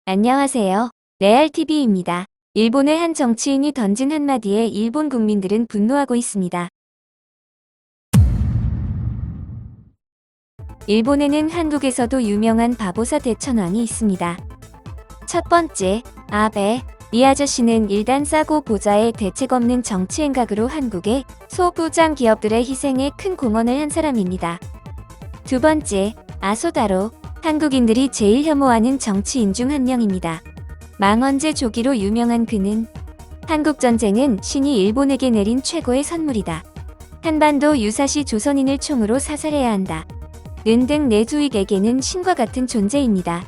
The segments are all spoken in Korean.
안녕하세요. 레알TV입니다. 일본의 한 정치인이 던진 한마디에 일본 국민들은 분노하고 있습니다. 일본에는 한국에서도 유명한 바보사 대천왕이 있습니다. 첫 번째, 아베. 이 아저씨는 일단 싸고 보자의 대책 없는 정치 행각으로 한국의 소부장 기업들의 희생에 큰 공헌을 한 사람입니다. 두 번째, 아소다로. 한국인들이 제일 혐오하는 정치인 중 한 명입니다. 망언제 조기로 유명한 그는 한국전쟁은 신이 일본에게 내린 최고의 선물이다. 한반도 유사시 조선인을 총으로 사살해야 한다. 는 내주익에게는 신과 같은 존재입니다.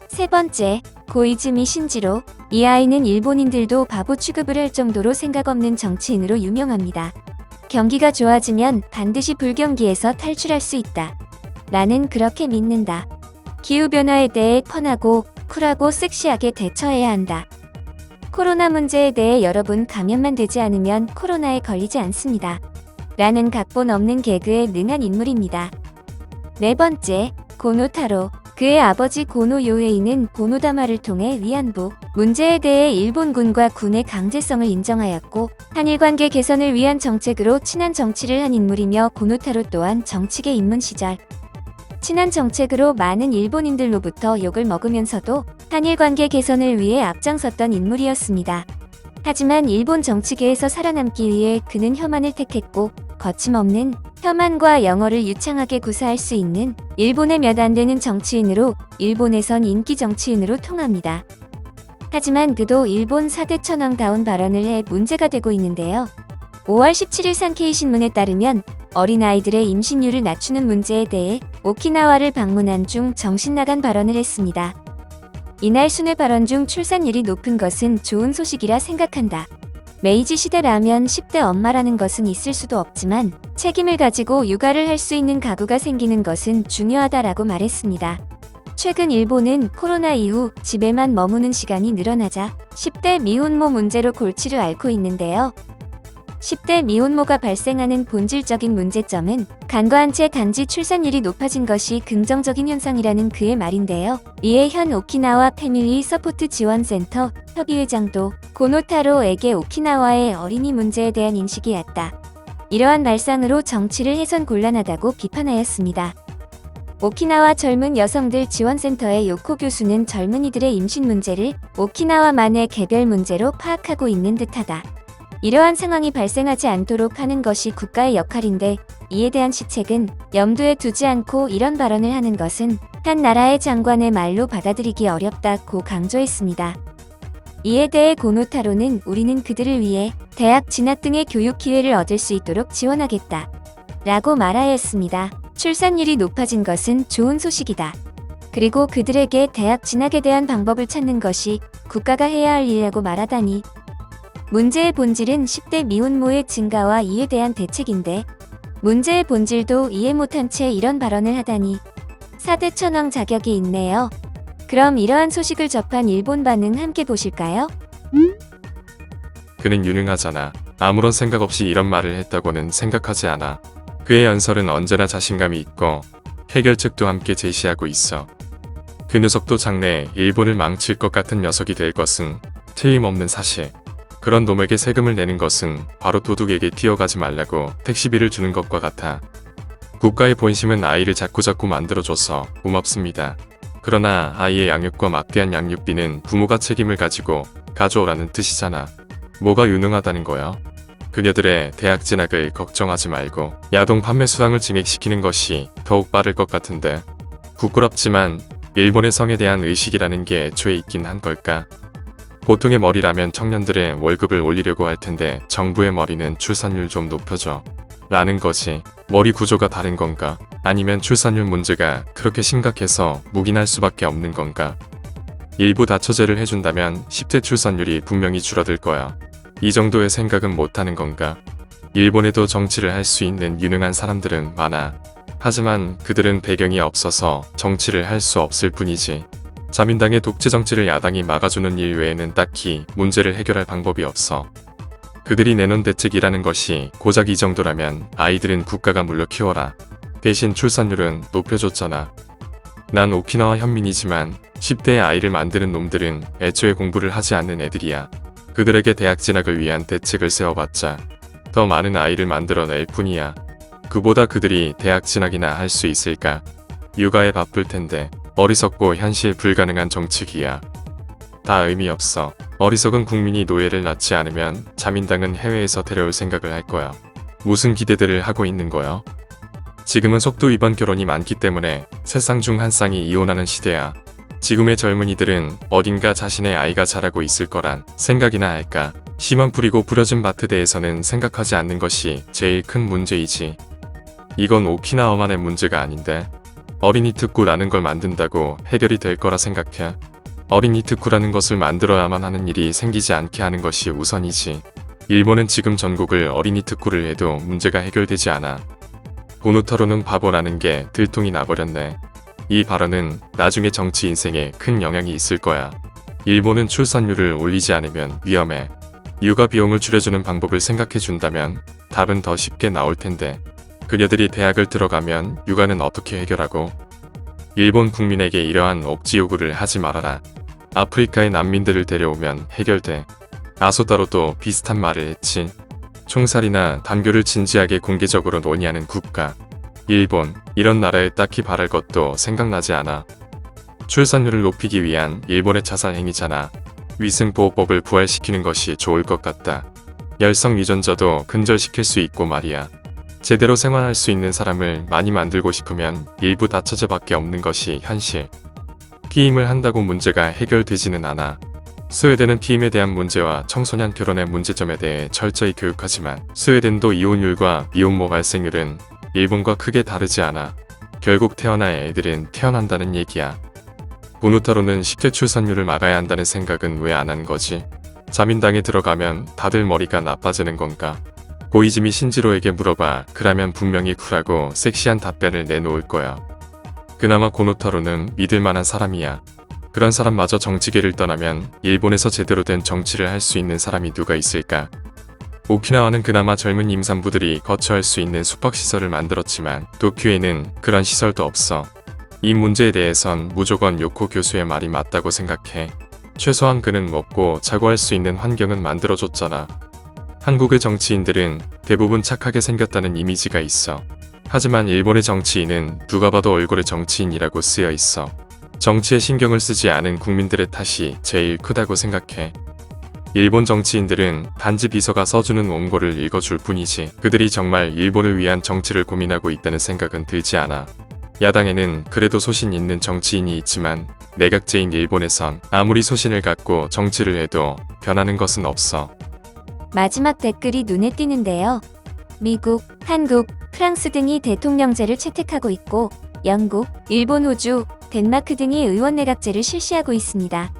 세 번째, 고이즈미 신지로. 이 아이는 일본인들도 바보 취급을 할 정도로 생각 없는 정치인으로 유명합니다. 경기가 좋아지면 반드시 불경기에서 탈출할 수 있다. 나는 그렇게 믿는다. 기후변화에 대해 펀하고 쿨하고 섹시하게 대처해야 한다. 코로나 문제에 대해 여러분 감염만 되지 않으면 코로나에 걸리지 않습니다. 라는 각본 없는 개그에 능한 인물입니다. 네 번째, 고노타로. 그의 아버지 고노 요헤이는 고노다마를 통해 위안부 문제에 대해 일본군과 군의 강제성을 인정하였고 한일 관계 개선을 위한 정책으로 친한 정치를 한 인물이며 고노타로 또한 정치계 입문 시절 친한 정책으로 많은 일본인들로부터 욕을 먹으면서도 한일 관계 개선을 위해 앞장섰던 인물이었습니다. 하지만 일본 정치계에서 살아남기 위해 그는 혐한을 택했고 거침없는 혐한과 영어를 유창하게 구사할 수 있는 일본의 몇 안 되는 정치인으로 일본에선 인기 정치인으로 통합니다. 하지만 그도 일본 4대 천왕다운 발언을 해 문제가 되고 있는데요. 5월 17일 산케이신문에 따르면 어린아이들의 임신율을 낮추는 문제에 대해 오키나와를 방문한 중 정신나간 발언을 했습니다. 이날 순회 발언 중 출산율이 높은 것은 좋은 소식이라 생각한다. 메이지 시대라면 10대 엄마라는 것은 있을 수도 없지만 책임을 가지고 육아를 할 수 있는 가구가 생기는 것은 중요하다라고 말했습니다. 최근 일본은 코로나 이후 집에만 머무는 시간이 늘어나자 10대 미혼모 문제로 골치를 앓고 있는데요. 10대 미혼모가 발생하는 본질적인 문제점은 간과한 채 단지 출산율이 높아진 것이 긍정적인 현상이라는 그의 말인데요. 이에 현 오키나와 패밀리 서포트 지원센터 협의회장도 고노타로에게 오키나와의 어린이 문제에 대한 인식이 얕다. 이러한 말상으로 정치를 해선 곤란하다고 비판하였습니다. 오키나와 젊은 여성들 지원센터의 요코 교수는 젊은이들의 임신 문제를 오키나와만의 개별 문제로 파악하고 있는 듯하다. 이러한 상황이 발생하지 않도록 하는 것이 국가의 역할인데 이에 대한 시책은 염두에 두지 않고 이런 발언을 하는 것은 한 나라의 장관의 말로 받아들이기 어렵다고 강조했습니다. 이에 대해 고노타로는 우리는 그들을 위해 대학 진학 등의 교육 기회를 얻을 수 있도록 지원하겠다. 라고 말하였습니다. 출산율이 높아진 것은 좋은 소식이다. 그리고 그들에게 대학 진학에 대한 방법을 찾는 것이 국가가 해야 할 일이라고 말하다니 문제의 본질은 10대 미혼모의 증가와 이에 대한 대책인데 문제의 본질도 이해 못한 채 이런 발언을 하다니 4대 천왕 자격이 있네요. 그럼 이러한 소식을 접한 일본 반응 함께 보실까요? 그는 유능하잖아. 아무런 생각 없이 이런 말을 했다고는 생각하지 않아. 그의 연설은 언제나 자신감이 있고 해결책도 함께 제시하고 있어. 그 녀석도 장래에 일본을 망칠 것 같은 녀석이 될 것은 틀림없는 사실. 그런 놈에게 세금을 내는 것은 바로 도둑에게 뛰어가지 말라고 택시비를 주는 것과 같아. 국가의 본심은 아이를 자꾸자꾸 만들어줘서 고맙습니다. 그러나 아이의 양육과 막대한 양육비는 부모가 책임을 가지고 가져오라는 뜻이잖아. 뭐가 유능하다는 거야? 그녀들의 대학 진학을 걱정하지 말고 야동 판매 수당을 증액시키는 것이 더욱 빠를 것 같은데. 부끄럽지만 일본의 성에 대한 의식이라는 게 애초에 있긴 한 걸까? 보통의 머리라면 청년들의 월급을 올리려고 할 텐데 정부의 머리는 출산율 좀 높여줘 라는 거지. 머리 구조가 다른 건가? 아니면 출산율 문제가 그렇게 심각해서 묵인할 수밖에 없는 건가? 일부 다처제를 해준다면 10대 출산율이 분명히 줄어들 거야. 이 정도의 생각은 못하는 건가? 일본에도 정치를 할 수 있는 유능한 사람들은 많아. 하지만 그들은 배경이 없어서 정치를 할 수 없을 뿐이지. 자민당의 독재 정치를 야당이 막아주는 일 외에는 딱히 문제를 해결할 방법이 없어. 그들이 내놓은 대책이라는 것이 고작 이 정도라면 아이들은 국가가 물려 키워라. 대신 출산율은 높여줬잖아. 난 오키나와 현민이지만 10대의 아이를 만드는 놈들은 애초에 공부를 하지 않는 애들이야. 그들에게 대학 진학을 위한 대책을 세워봤자 더 많은 아이를 만들어낼 뿐이야. 그보다 그들이 대학 진학이나 할 수 있을까? 육아에 바쁠 텐데 어리석고 현실 불가능한 정책이야. 다 의미 없어. 어리석은 국민이 노예를 낳지 않으면 자민당은 해외에서 데려올 생각을 할 거야. 무슨 기대들을 하고 있는 거야? 지금은 속도 위반 결혼이 많기 때문에 세 쌍 중 한 쌍이 이혼하는 시대야. 지금의 젊은이들은 어딘가 자신의 아이가 자라고 있을 거란 생각이나 할까? 씨만 뿌리고 부러진 마트대에서는 생각하지 않는 것이 제일 큰 문제이지. 이건 오키나와만의 문제가 아닌데. 어린이 특구라는 걸 만든다고 해결이 될 거라 생각해. 어린이 특구라는 것을 만들어야만 하는 일이 생기지 않게 하는 것이 우선이지. 일본은 지금 전국을 어린이 특구를 해도 문제가 해결되지 않아. 보누타로는 바보라는 게 들통이 나버렸네. 이 발언은 나중에 정치 인생에 큰 영향이 있을 거야. 일본은 출산율을 올리지 않으면 위험해. 육아 비용을 줄여주는 방법을 생각해 준다면 답은 더 쉽게 나올 텐데. 그녀들이 대학을 들어가면 육아는 어떻게 해결하고? 일본 국민에게 이러한 억지 요구를 하지 말아라. 아프리카의 난민들을 데려오면 해결돼. 아소다로도 비슷한 말을 했지. 총살이나 단교를 진지하게 공개적으로 논의하는 국가. 일본, 이런 나라에 딱히 바랄 것도 생각나지 않아. 출산율을 높이기 위한 일본의 자살 행위잖아. 위생보호법을 부활시키는 것이 좋을 것 같다. 열성 유전자도 근절시킬 수 있고 말이야. 제대로 생활할 수 있는 사람을 많이 만들고 싶으면 일부 다처제밖에 없는 것이 현실. 피임을 한다고 문제가 해결되지는 않아. 스웨덴은 피임에 대한 문제와 청소년 결혼의 문제점에 대해 철저히 교육하지만 스웨덴도 이혼율과 미혼모 발생률은 일본과 크게 다르지 않아. 결국 태어날 애들은 태어난다는 얘기야. 보누타로는 10대 출산율을 막아야 한다는 생각은 왜 안 한 거지? 자민당에 들어가면 다들 머리가 나빠지는 건가? 고이즈미 신지로에게 물어봐. 그러면 분명히 쿨하고 섹시한 답변을 내놓을 거야. 그나마 고노타로는 믿을 만한 사람이야. 그런 사람마저 정치계를 떠나면 일본에서 제대로 된 정치를 할 수 있는 사람이 누가 있을까? 오키나와는 그나마 젊은 임산부들이 거처할 수 있는 숙박시설을 만들었지만 도쿄에는 그런 시설도 없어. 이 문제에 대해선 무조건 요코 교수의 말이 맞다고 생각해. 최소한 그는 먹고 자고 할 수 있는 환경은 만들어줬잖아. 한국의 정치인들은 대부분 착하게 생겼다는 이미지가 있어. 하지만 일본의 정치인은 누가 봐도 얼굴에 정치인이라고 쓰여 있어. 정치에 신경을 쓰지 않은 국민들의 탓이 제일 크다고 생각해. 일본 정치인들은 단지 비서가 써주는 원고를 읽어줄 뿐이지 그들이 정말 일본을 위한 정치를 고민하고 있다는 생각은 들지 않아. 야당에는 그래도 소신 있는 정치인이 있지만 내각제인 일본에선 아무리 소신을 갖고 정치를 해도 변하는 것은 없어. 마지막 댓글이 눈에 띄는데요. 미국, 한국, 프랑스 등이 대통령제를 채택하고 있고 영국, 일본, 호주, 덴마크 등이 의원내각제를 실시하고 있습니다.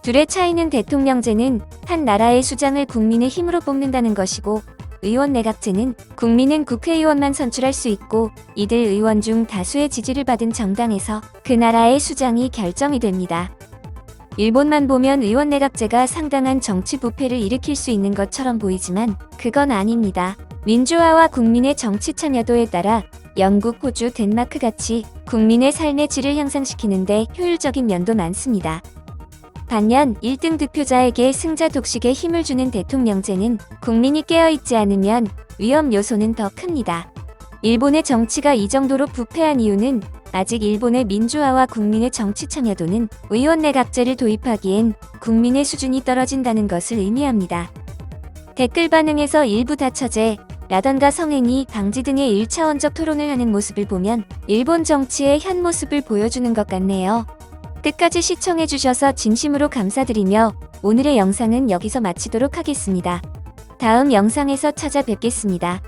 둘의 차이는 대통령제는 한 나라의 수장을 국민의 힘으로 뽑는다는 것이고 의원내각제는 국민은 국회의원만 선출할 수 있고 이들 의원 중 다수의 지지를 받은 정당에서 그 나라의 수장이 결정이 됩니다. 일본만 보면 의원내각제가 상당한 정치 부패를 일으킬 수 있는 것처럼 보이지만 그건 아닙니다. 민주화와 국민의 정치 참여도에 따라 영국, 호주, 덴마크 같이 국민의 삶의 질을 향상시키는 데 효율적인 면도 많습니다. 반면 1등 득표자에게 승자 독식에 힘을 주는 대통령제는 국민이 깨어있지 않으면 위험 요소는 더 큽니다. 일본의 정치가 이 정도로 부패한 이유는 아직 일본의 민주화와 국민의 정치 참여도는 의원내각제를 도입하기엔 국민의 수준이 떨어진다는 것을 의미합니다. 댓글 반응에서 일부 다처제, 라던가 성행위, 방지 등의 1차원적 토론을 하는 모습을 보면 일본 정치의 현 모습을 보여주는 것 같네요. 끝까지 시청해주셔서 진심으로 감사드리며 오늘의 영상은 여기서 마치도록 하겠습니다. 다음 영상에서 찾아뵙겠습니다.